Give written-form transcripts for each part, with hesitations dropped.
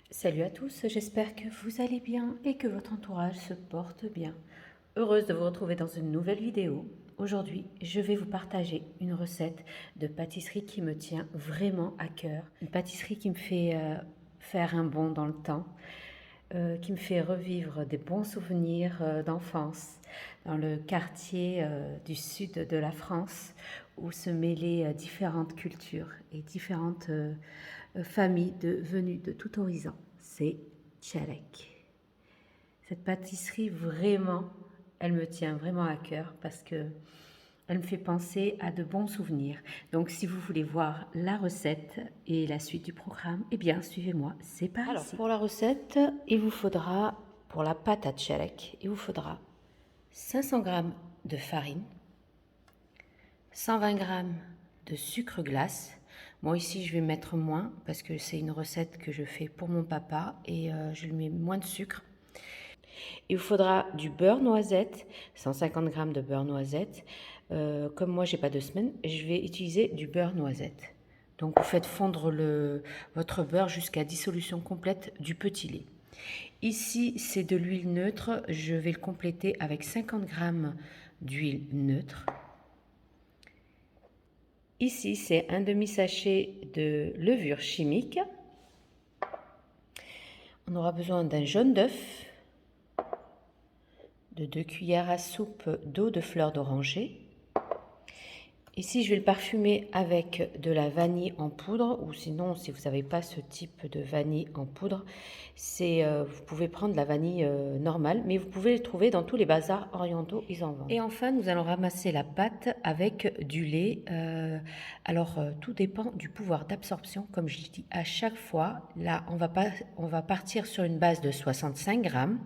Salut à tous, j'espère que vous allez bien et que votre entourage se porte bien. Heureuse de vous retrouver dans une nouvelle vidéo. Aujourd'hui, je vais vous partager une recette de pâtisserie qui me tient vraiment à cœur. Une pâtisserie qui me fait faire un bond dans le temps, qui me fait revivre des bons souvenirs d'enfance dans le quartier du sud de la France où se mêlaient différentes cultures et différentes familles venues de tout horizon. C'est Tchalek. Cette pâtisserie, vraiment, elle me tient vraiment à cœur parce que elle me fait penser à de bons souvenirs. Donc, si vous voulez voir la recette et la suite du programme, eh bien, suivez-moi, c'est par ici. Pour la recette, il vous faudra, pour la pâte à tchalek, il vous faudra 500 g de farine, 120 g de sucre glace. Moi ici, je vais mettre moins parce que c'est une recette que je fais pour mon papa et je lui mets moins de sucre. Il vous faudra du beurre noisette, 150 g de beurre noisette. Comme moi, j'ai pas de semaine, je vais utiliser du beurre noisette. Donc, vous faites fondre votre beurre jusqu'à dissolution complète du petit lait. Ici, c'est de l'huile neutre. Je vais le compléter avec 50 g d'huile neutre. Ici, c'est un demi-sachet de levure chimique. On aura besoin d'un jaune d'œuf, de 2 cuillères à soupe d'eau de fleur d'oranger. Ici, je vais le parfumer avec de la vanille en poudre, ou sinon, si vous n'avez pas ce type de vanille en poudre, vous pouvez prendre la vanille normale, mais vous pouvez le trouver dans tous les bazars orientaux, ils en vendent. Et enfin, nous allons ramasser la pâte avec du lait. Tout dépend du pouvoir d'absorption, comme je dis à chaque fois. Là, on va partir sur une base de 65 grammes.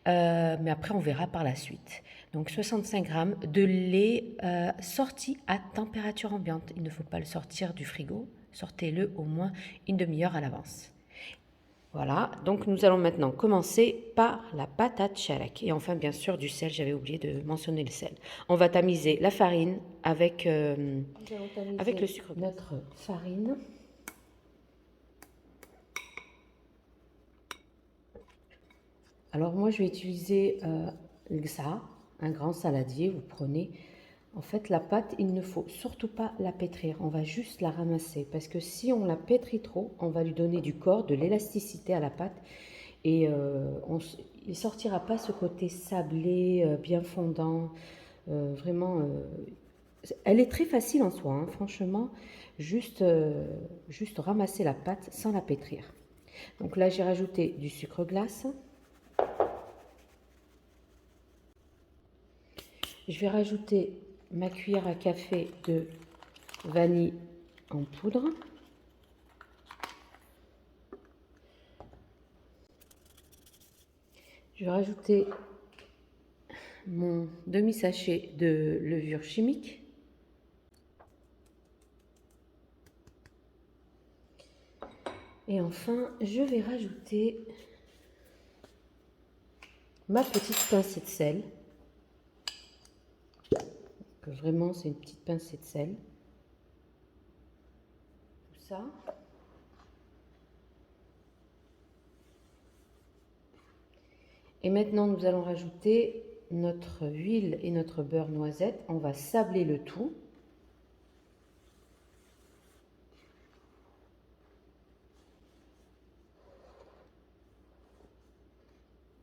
Mais après on verra par la suite. Donc 65 grammes de lait sorti à température ambiante. Il ne faut pas le sortir du frigo, sortez-le au moins une demi-heure à l'avance. Voilà, donc nous allons maintenant commencer par la pâte à tchalek. Et enfin, bien sûr, du sel, j'avais oublié de mentionner le sel. On va tamiser la farine avec le sucre. Notre farine. Alors moi, je vais utiliser ça, un grand saladier, vous prenez. En fait, la pâte, il ne faut surtout pas la pétrir, on va juste la ramasser. Parce que si on la pétrit trop, on va lui donner du corps, de l'élasticité à la pâte. Et il ne sortira pas ce côté sablé, bien fondant. Vraiment, elle est très facile en soi, hein, franchement. Juste ramasser la pâte sans la pétrir. Donc là, j'ai rajouté du sucre glace. Je vais rajouter ma cuillère à café de vanille en poudre. Je vais rajouter mon demi-sachet de levure chimique. Et enfin, je vais rajouter ma petite pincée de sel. Vraiment, c'est une petite pincée de sel. Tout ça. Et maintenant, nous allons rajouter notre huile et notre beurre noisette. On va sabler le tout.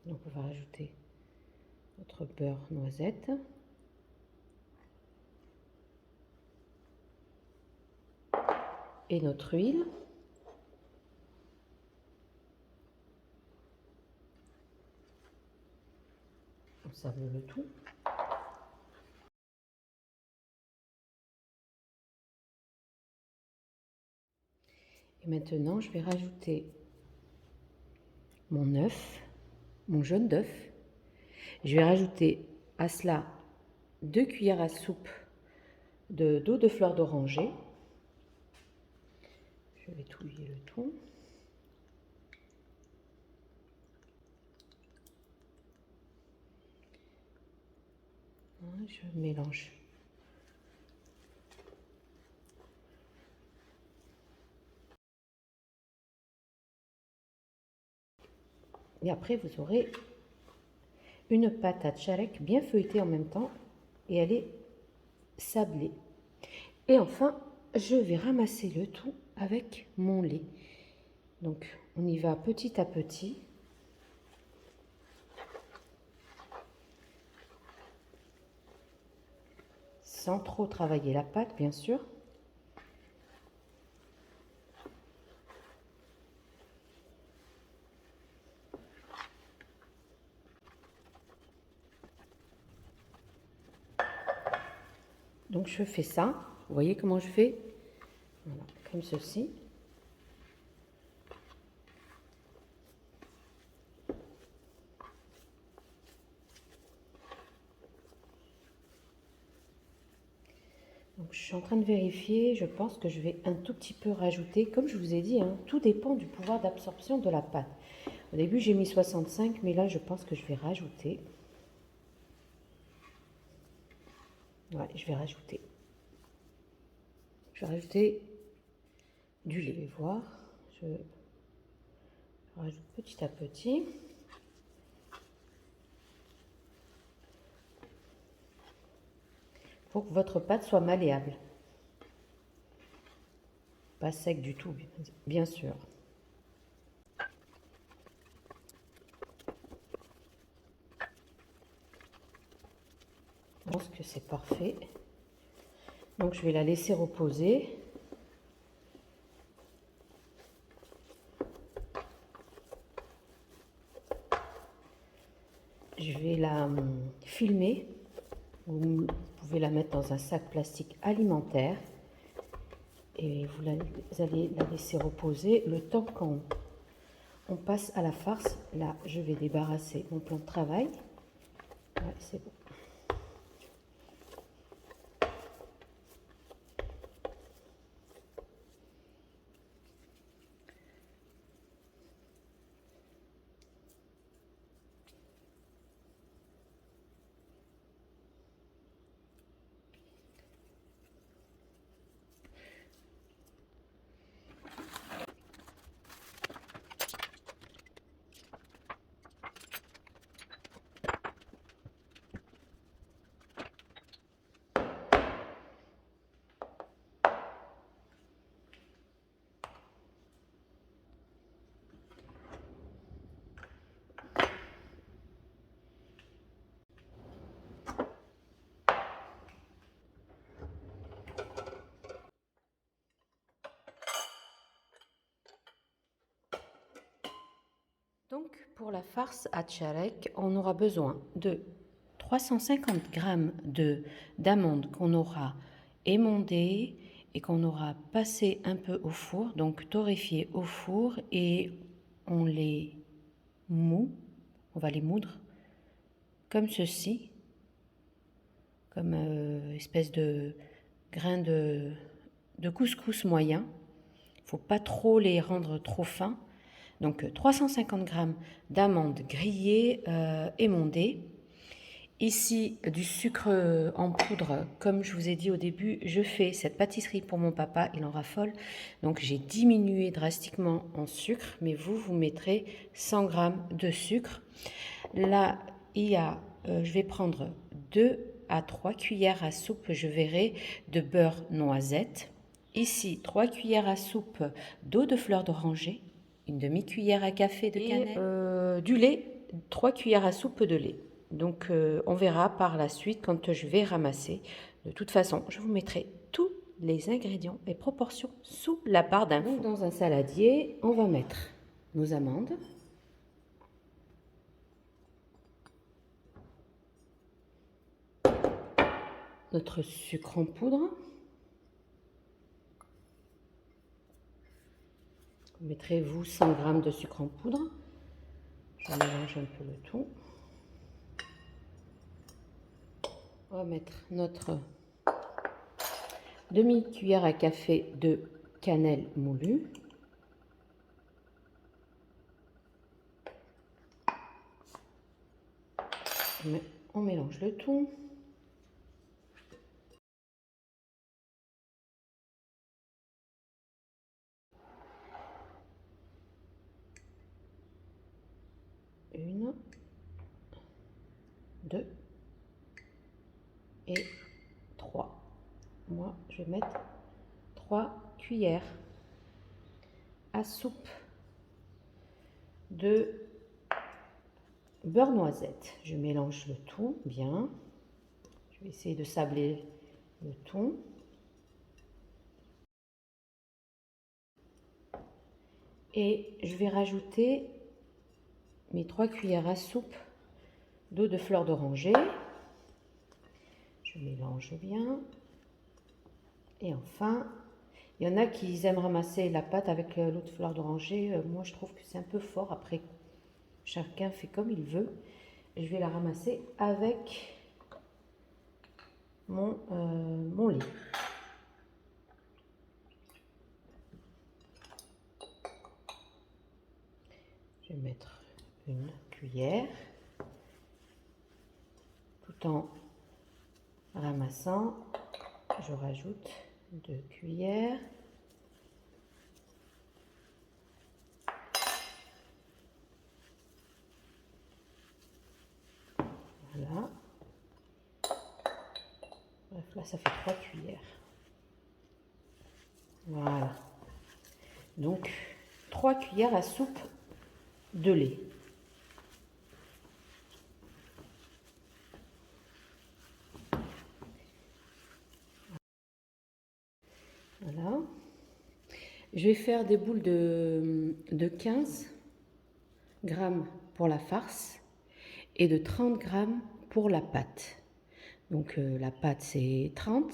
Donc, on va rajouter notre beurre noisette. Et notre huile. On sable le tout. Et maintenant, je vais rajouter mon œuf, mon jaune d'œuf. Je vais rajouter à cela 2 cuillères à soupe d'eau de fleur d'oranger. Je vais touiller le tout. Je mélange. Et après, vous aurez une pâte à tcharek bien feuilletée en même temps et elle est sablée. Et enfin, je vais ramasser le tout avec mon lait. Donc, on y va petit à petit. Sans trop travailler la pâte, bien sûr. Donc je fais ça, vous voyez comment je fais? Voilà, comme ceci. Donc je suis en train de vérifier, je pense que je vais un tout petit peu rajouter, comme je vous ai dit, hein, tout dépend du pouvoir d'absorption de la pâte. Au début j'ai mis 65, mais là je pense que je vais rajouter. Ouais, je vais rajouter. Je vais rajouter du lait, voir. Je rajoute petit à petit. Pour que votre pâte soit malléable. Pas sec du tout, bien sûr. Je pense que c'est parfait. Donc je vais la laisser reposer. Je vais la filmer. Vous pouvez la mettre dans un sac plastique alimentaire et vous allez la laisser reposer le temps qu'on passe à la farce. Là, je vais débarrasser mon plan de travail. Ouais, c'est bon. Donc, pour la farce à tcharek, on aura besoin de 350 g d'amandes qu'on aura émondées et qu'on aura passé un peu au four, donc torréfiées au four, et on les moud, on va les moudre comme ceci, comme espèce de grain de couscous moyen. Il ne faut pas trop les rendre trop fins. Donc 350 g d'amandes grillées émondées. Ici du sucre en poudre, comme je vous ai dit au début, je fais cette pâtisserie pour mon papa, il en raffole. Donc j'ai diminué drastiquement en sucre, mais vous mettrez 100 g de sucre. Là, il y a, je vais prendre 2 à 3 cuillères à soupe, je verrai, de beurre noisette. Ici, 3 cuillères à soupe d'eau de fleur d'oranger, une demi-cuillère à café de cannelle, du lait, 3 cuillères à soupe de lait. Donc, on verra par la suite quand je vais ramasser. De toute façon, je vous mettrai tous les ingrédients et proportions sous la barre d'infos. Dans un saladier, on va mettre nos amandes, notre sucre en poudre. Mettrez-vous 100 g de sucre en poudre. Je mélange un peu le tout. On va mettre notre demi-cuillère à café de cannelle moulue. On mélange le tout. 1, 2 et 3. Moi, je vais mettre 3 cuillères à soupe de beurre noisette. Je mélange le tout bien. Je vais essayer de sabler le tout. Et je vais rajouter mes 3 cuillères à soupe d'eau de fleur d'oranger. Je mélange bien. Et enfin, il y en a qui aiment ramasser la pâte avec l'eau de fleur d'oranger. Moi, je trouve que c'est un peu fort. Après, chacun fait comme il veut. Je vais la ramasser avec mon lait. Je vais mettre une cuillère tout en ramassant. Je rajoute 2 cuillères. Voilà. Bref, là, ça fait 3 cuillères. Voilà. Donc, 3 cuillères à soupe de lait. Voilà. Je vais faire des boules de 15 grammes pour la farce et de 30 grammes pour la pâte. Donc la pâte c'est 30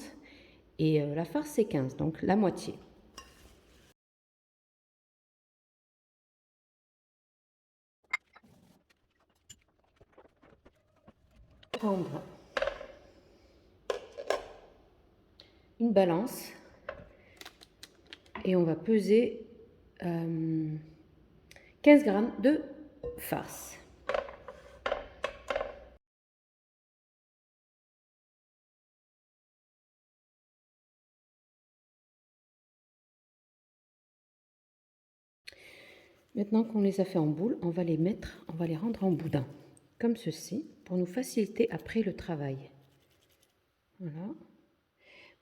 et la farce c'est 15, donc la moitié. Prendre une balance et on va peser 15 grammes de farce. Maintenant qu'on les a fait en boule, on va les rendre en boudin, comme ceci, pour nous faciliter après le travail. Voilà.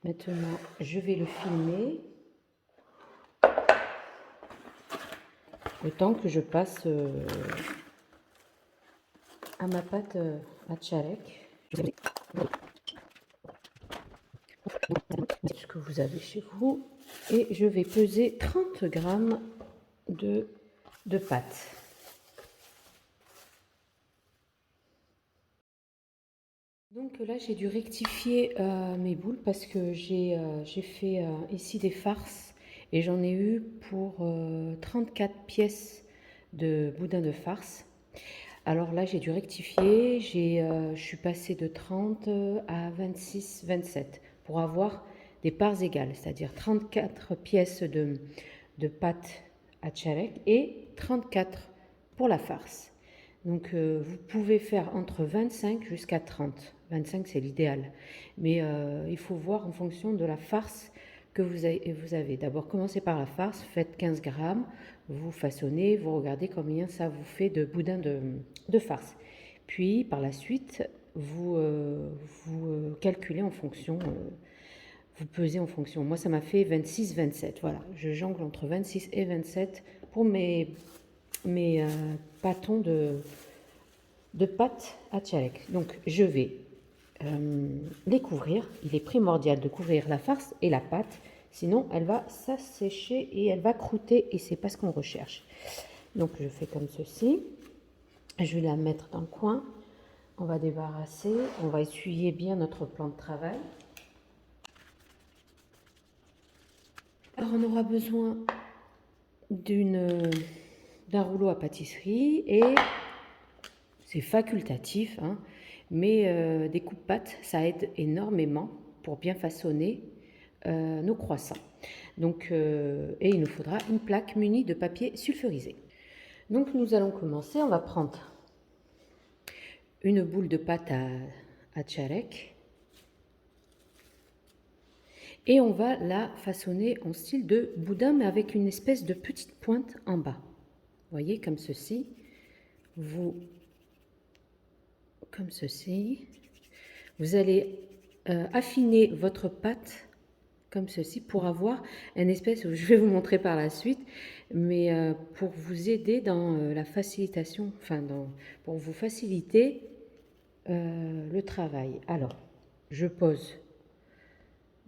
Maintenant, je vais le filmer. Le temps que je passe à ma pâte à tcharek. Ce que vous avez chez vous. Et je vais peser 30 grammes de pâte. Donc là, j'ai dû rectifier mes boules parce que j'ai fait ici des farces et j'en ai eu pour 34 pièces de boudin de farce. Alors là, j'ai dû rectifier, je suis passée de 30 à 26, 27 pour avoir des parts égales, c'est-à-dire 34 pièces de pâte à tcharek et 34 pour la farce. Donc vous pouvez faire entre 25 jusqu'à 30. 25 c'est l'idéal. Mais il faut voir en fonction de la farce que vous avez. D'abord commencez par la farce, faites 15 grammes, vous façonnez, vous regardez combien ça vous fait de boudin de farce. Puis par la suite, vous calculez en fonction, vous pesez en fonction. Moi ça m'a fait 26, 27. Voilà, je jongle entre 26 et 27 pour mes bâtons de pâte à tcharek. Donc je vais les couvrir. Il est primordial de couvrir la farce et la pâte, sinon elle va s'assécher et elle va croûter et c'est pas ce qu'on recherche. Donc je fais comme ceci. Je vais la mettre dans le coin. On va débarrasser, on va essuyer bien notre plan de travail. Alors on aura besoin d'un rouleau à pâtisserie et c'est facultatif, hein, mais des coupe-pâtes, ça aide énormément pour bien façonner nos croissants. Donc, et il nous faudra une plaque munie de papier sulfurisé. Donc nous allons commencer, on va prendre une boule de pâte à tcharek et on va la façonner en style de boudin mais avec une espèce de petite pointe en bas. Vous voyez, comme ceci, vous comme ceci. Vous allez affiner votre pâte comme ceci pour avoir une espèce, je vais vous montrer par la suite, mais pour vous aider dans la facilitation, enfin pour vous faciliter le travail. Alors, je pose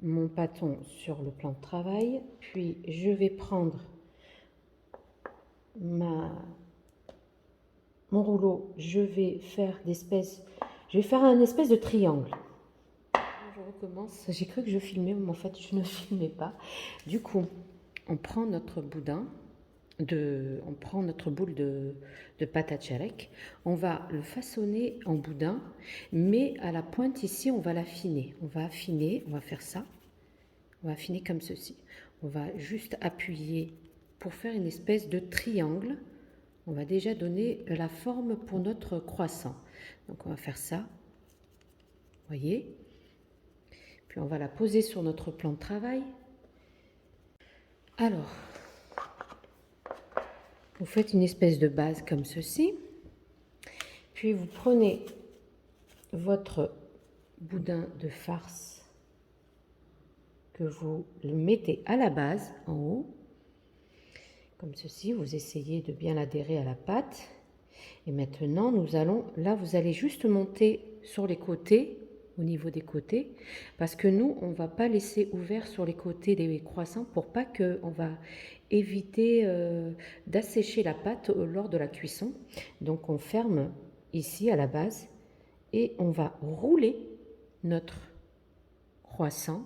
mon bâton sur le plan de travail, puis je vais prendre mon rouleau, je vais faire un espèce de triangle. Je recommence, j'ai cru que je filmais, mais en fait je ne filmais pas. Du coup, on prend notre boudin, on prend notre boule de pâte à tcharek, on va le façonner en boudin, mais à la pointe ici, on va l'affiner. On va affiner, on va faire ça, on va affiner comme ceci. On va juste appuyer pour faire une espèce de triangle. On va déjà donner la forme pour notre croissant. Donc on va faire ça, voyez. Puis on va la poser sur notre plan de travail. Alors, vous faites une espèce de base comme ceci. Puis vous prenez votre boudin de farce que vous le mettez à la base, en haut. Comme ceci, vous essayez de bien l'adhérer à la pâte. Et maintenant, là, vous allez juste monter sur les côtés, au niveau des côtés, parce que nous, on ne va pas laisser ouvert sur les côtés des croissants pour pas on va éviter d'assécher la pâte lors de la cuisson. Donc, on ferme ici à la base et on va rouler notre croissant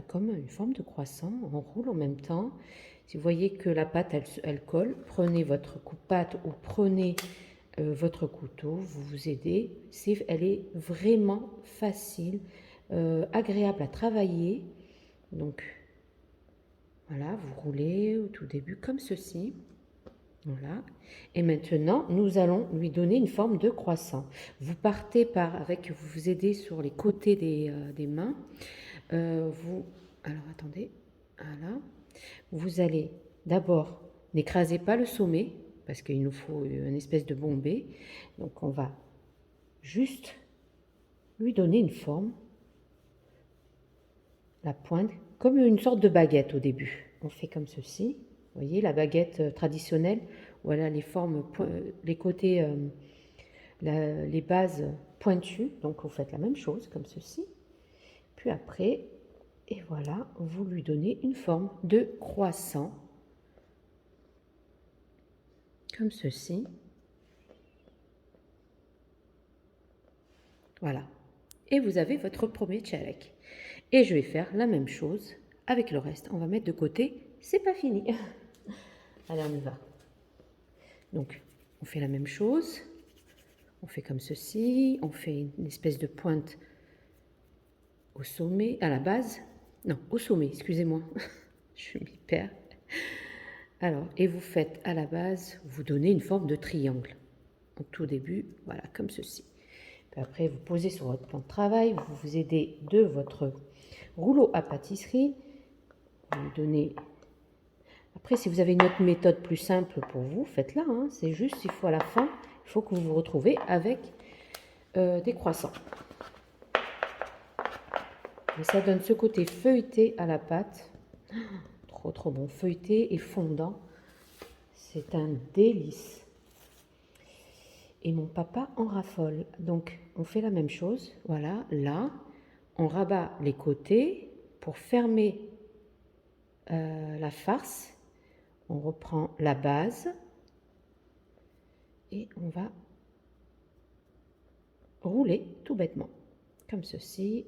comme une forme de croissant. On roule en même temps. Si vous voyez que la pâte, elle colle, prenez votre coupe-pâte ou prenez votre couteau, vous vous aidez. Elle est vraiment facile, agréable à travailler. Donc, voilà, vous roulez au tout début comme ceci. Voilà. Et maintenant, nous allons lui donner une forme de croissant. Vous partez vous vous aidez sur les côtés des mains. Alors attendez, voilà. Vous allez d'abord, n'écrasez pas le sommet, parce qu'il nous faut une espèce de bombée. Donc on va juste lui donner une forme, la pointe, comme une sorte de baguette au début. On fait comme ceci. Vous voyez la baguette traditionnelle, voilà les formes, les côtés, les bases pointues. Donc vous faites la même chose comme ceci. Puis après, et voilà, vous lui donnez une forme de croissant, comme ceci. Voilà. Et vous avez votre premier tchalek. Et je vais faire la même chose avec le reste. On va mettre de côté, c'est pas fini. Allez, on y va. Donc, on fait la même chose. On fait comme ceci. On fait une espèce de pointe au sommet, à la base. Non, au sommet, excusez-moi. Je m'y perds. Alors, et vous faites à la base, vous donnez une forme de triangle. Au tout début, voilà, comme ceci. Puis après, vous posez sur votre plan de travail, vous vous aidez de votre rouleau à pâtisserie. Vous lui donnez... Après, si vous avez une autre méthode plus simple pour vous, faites-la. Hein. C'est juste, il faut à la fin, il faut que vous vous retrouvez avec des croissants. Et ça donne ce côté feuilleté à la pâte. Trop, trop bon. Feuilleté et fondant. C'est un délice. Et mon papa en raffole. Donc, on fait la même chose. Voilà, là, on rabat les côtés pour fermer la farce. On reprend la base et on va rouler tout bêtement. Comme ceci.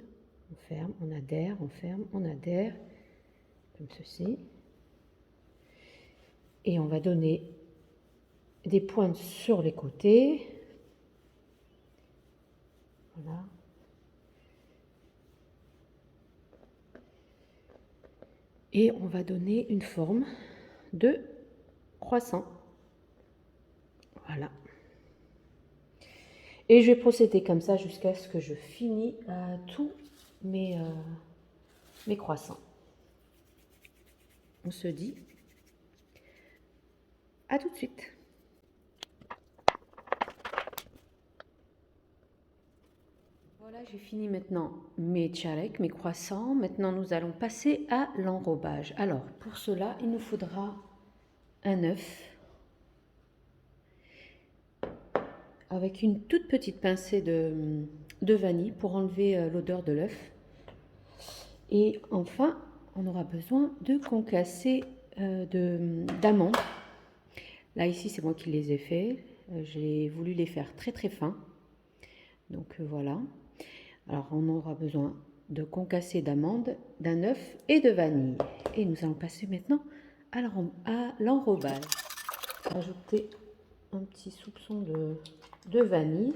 On ferme, on adhère, on ferme, on adhère. Comme ceci. Et on va donner des pointes sur les côtés. Voilà. Et on va donner une forme de croissant. Voilà. Et je vais procéder comme ça jusqu'à ce que je finis tous mes croissants. On se dit à tout de suite. Voilà, j'ai fini maintenant mes tcharek, mes croissants. Maintenant, nous allons passer à l'enrobage. Alors, pour cela, il nous faudra un œuf avec une toute petite pincée de vanille pour enlever l'odeur de l'œuf. Et enfin, on aura besoin de concassés d'amandes. Là, ici, c'est moi qui les ai faits. J'ai voulu les faire très très fins. Donc voilà. Alors, on aura besoin de concassés d'amandes, d'un œuf et de vanille. Et nous allons passer maintenant à l'enrobage. Ajouter un petit soupçon de vanille.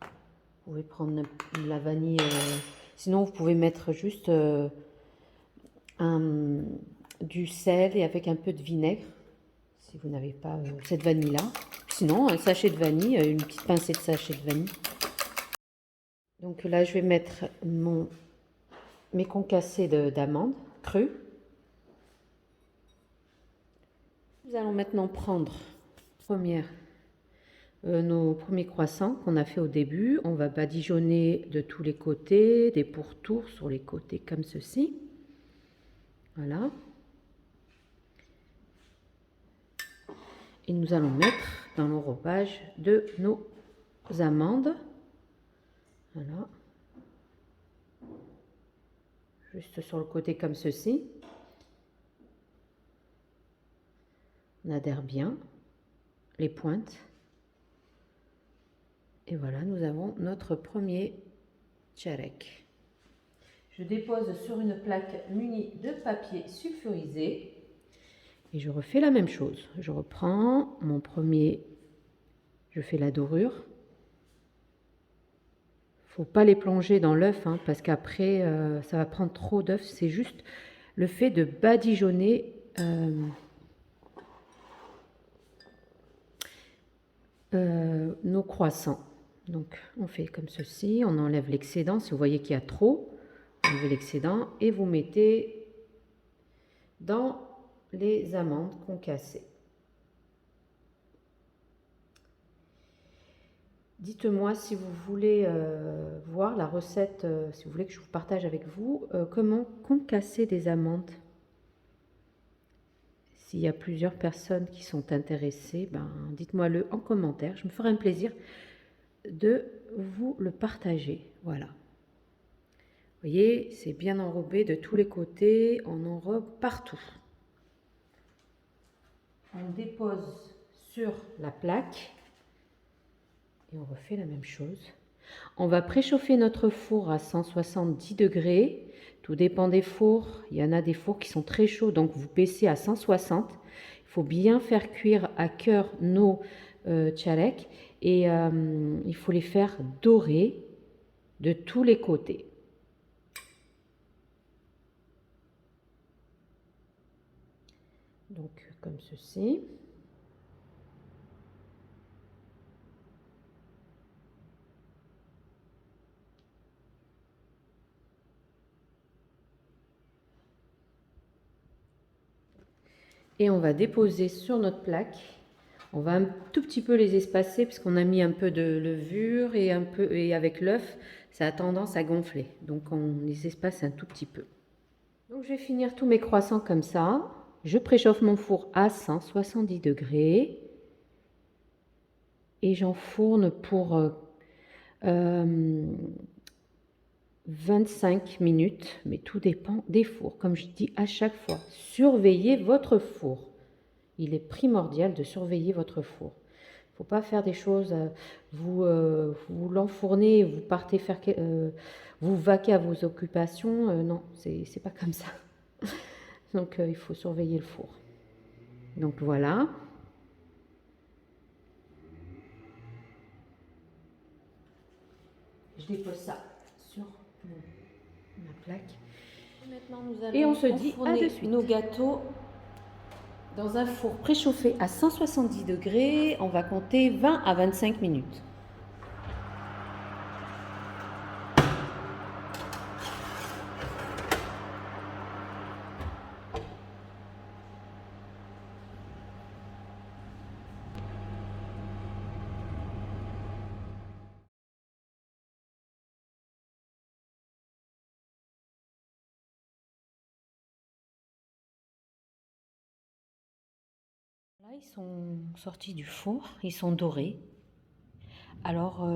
Vous pouvez prendre la vanille, sinon vous pouvez mettre juste du sel et avec un peu de vinaigre, si vous n'avez pas cette vanille-là. Sinon, un sachet de vanille, une petite pincée de sachet de vanille. Donc là, je vais mettre mes concassés d'amandes crues. Nous allons maintenant prendre nos premiers croissants qu'on a fait au début. On va badigeonner de tous les côtés, des pourtours sur les côtés comme ceci. Voilà. Et nous allons mettre dans l'enrobage de nos amandes. Voilà. Juste sur le côté comme ceci. On adhère bien les pointes. Et voilà, nous avons notre premier tcharek. Je dépose sur une plaque munie de papier sulfurisé. Et je refais la même chose. Je reprends mon premier, je fais la dorure. Faut pas les plonger dans l'œuf, hein, parce qu'après, ça va prendre trop d'œuf. C'est juste le fait de badigeonner nos croissants. Donc, on fait comme ceci. On enlève l'excédent. Si vous voyez qu'il y a trop, vous enlevez l'excédent et vous mettez dans les amandes concassées. Dites-moi si vous voulez voir la recette, si vous voulez que je vous partage avec vous, comment concasser des amandes. S'il y a plusieurs personnes qui sont intéressées, ben, dites-moi-le en commentaire. Je me ferai un plaisir de vous le partager. Voilà. Vous voyez, c'est bien enrobé de tous les côtés. On enrobe partout. On dépose sur la plaque. Et on refait la même chose. On va préchauffer notre four à 170 degrés. Tout dépend des fours. Il y en a des fours qui sont très chauds, donc vous baissez à 160. Il faut bien faire cuire à cœur nos tcharek et il faut les faire dorer de tous les côtés. Donc comme ceci. Et on va déposer sur notre plaque. On va un tout petit peu les espacer puisqu'on a mis un peu de levure et avec l'œuf, ça a tendance à gonfler. Donc on les espace un tout petit peu. Donc je vais finir tous mes croissants comme ça. Je préchauffe mon four à 170 degrés et j'enfourne pour 25 minutes, mais tout dépend des fours. Comme je dis à chaque fois, surveillez votre four. Il est primordial de surveiller votre four. Il ne faut pas faire des choses, vous l'enfournez, vous partez faire, vous vaquez à vos occupations. Non, c'est pas comme ça. Donc il faut surveiller le four. Donc voilà. Je dépose ça sur ma plaque. Maintenant, nous allons on se dit à de suite. Nos gâteaux dans un four préchauffé à 170 degrés. On va compter 20 à 25 minutes. Là, ils sont sortis du four, ils sont dorés. Alors,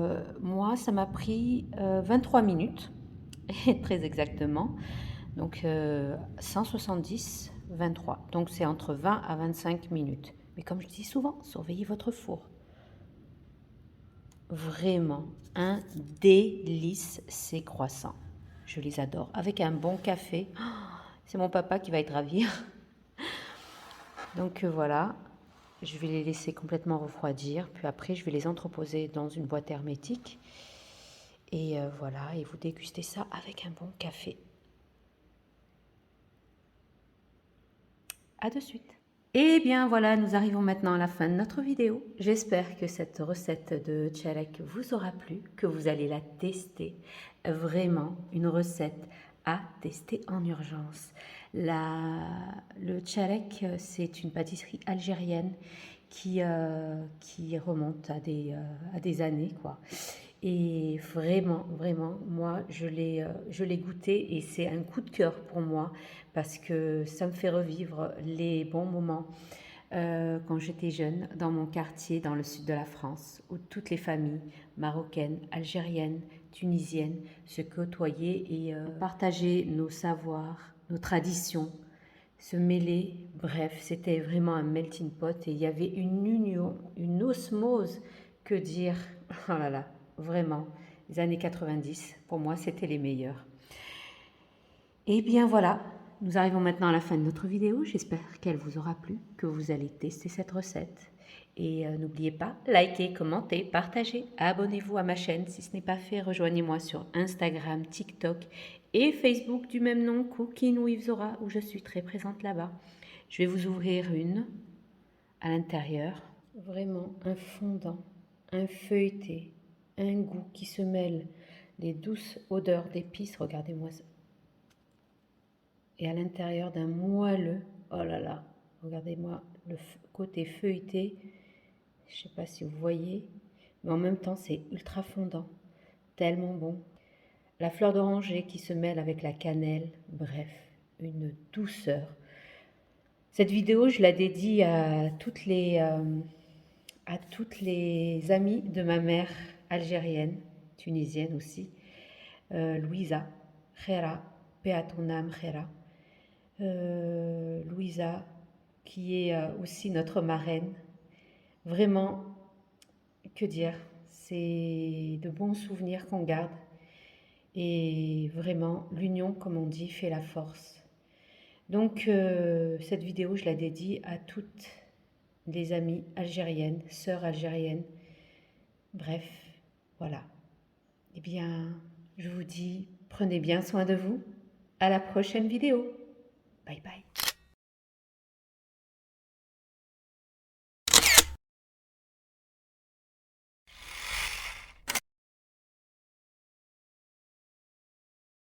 moi, ça m'a pris 23 minutes, très exactement. Donc, 170, 23. Donc, c'est entre 20 à 25 minutes. Mais comme je dis souvent, surveillez votre four. Vraiment, un délice ces croissants. Je les adore. Avec un bon café. Oh, c'est mon papa qui va être ravi. Donc, voilà. Je vais les laisser complètement refroidir. Puis après, je vais les entreposer dans une boîte hermétique. Et voilà, et vous dégustez ça avec un bon café. À de suite. Et bien voilà, nous arrivons maintenant à la fin de notre vidéo. J'espère que cette recette de tchalek vous aura plu, que vous allez la tester. Vraiment une recette à tester en urgence. Le tchalek, c'est une pâtisserie algérienne qui remonte à des années, quoi. Et vraiment, vraiment, moi, je l'ai goûté et c'est un coup de cœur pour moi parce que ça me fait revivre les bons moments quand j'étais jeune dans mon quartier dans le sud de la France où toutes les familles marocaines, algériennes, tunisiennes se côtoyaient et partageaient nos savoirs, nos traditions, se mêler. Bref, c'était vraiment un melting pot et il y avait une union, une osmose, que dire. Oh là là, vraiment, les années 90, pour moi, c'était les meilleurs. Et bien voilà, nous arrivons maintenant à la fin de notre vidéo. J'espère qu'elle vous aura plu, que vous allez tester cette recette. Et n'oubliez pas, likez, commentez, partagez, abonnez-vous à ma chaîne si ce n'est pas fait. Rejoignez-moi sur Instagram, TikTok et Facebook du même nom, Cooking with Zora, où je suis très présente là-bas. Je vais vous ouvrir une à l'intérieur. Vraiment un fondant, un feuilleté, un goût qui se mêle, des douces odeurs d'épices. Regardez-moi ça. Et à l'intérieur d'un moelleux, oh là là, regardez-moi le côté feuilleté, je ne sais pas si vous voyez, mais en même temps c'est ultra fondant, tellement bon. La fleur d'oranger qui se mêle avec la cannelle, bref, une douceur. Cette vidéo, je la dédie à toutes les amies de ma mère algérienne, tunisienne aussi, Louisa, Khera, paix à ton âme, Khera. Louisa, qui est aussi notre marraine. Vraiment, que dire, c'est de bons souvenirs qu'on garde. Et vraiment, l'union, comme on dit, fait la force. Donc, cette vidéo, je la dédie à toutes les amies algériennes, sœurs algériennes. Bref, voilà. Eh bien, je vous dis, prenez bien soin de vous. À la prochaine vidéo. Bye bye.